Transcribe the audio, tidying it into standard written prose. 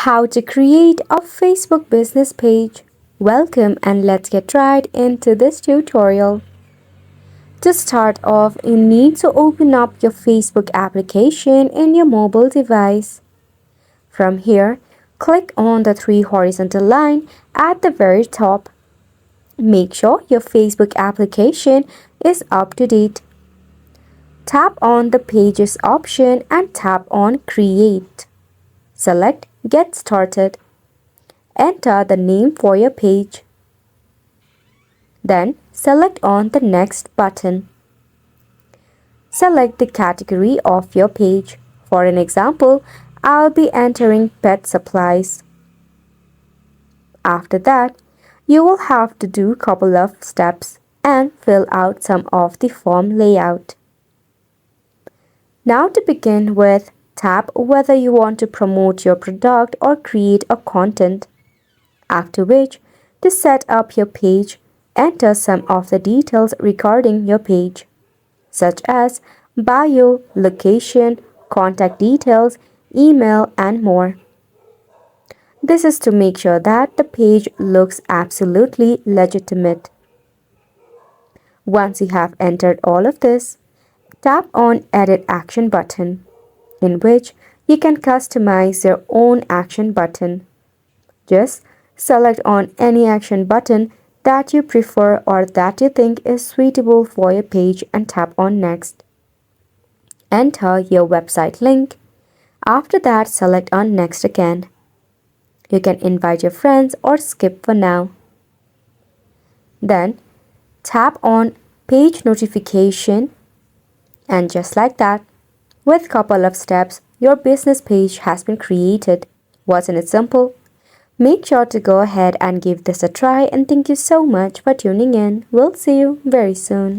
How to create a Facebook business page. Welcome and let's get right into this tutorial. To start off, you need to open up your Facebook application in your mobile device. From here, click on the three horizontal line at the very top. Make sure your Facebook application is up to date. Tap on the Pages option and tap on Create. Select Get Started. Enter the name for your page. Then select on the Next button. Select the category of your page. For an example, I'll be entering pet supplies. After that, you will have to do a couple of steps and fill out some of the form layout. Now to begin with, tap whether you want to promote your product or create a content. After which, to set up your page, enter some of the details regarding your page, such as bio, location, contact details, email, and more. This is to make sure that the page looks absolutely legitimate. Once you have entered all of this, tap on Edit Action button, in which you can customize your own action button. Just select on any action button that you prefer or that you think is suitable for your page and tap on Next. Enter your website link. After that, select on Next again. You can invite your friends or skip for now. Then tap on Page Notification, and just like that, with a couple of steps, your business page has been created. Wasn't it simple? Make sure to go ahead and give this a try, and thank you so much for tuning in. We'll see you very soon.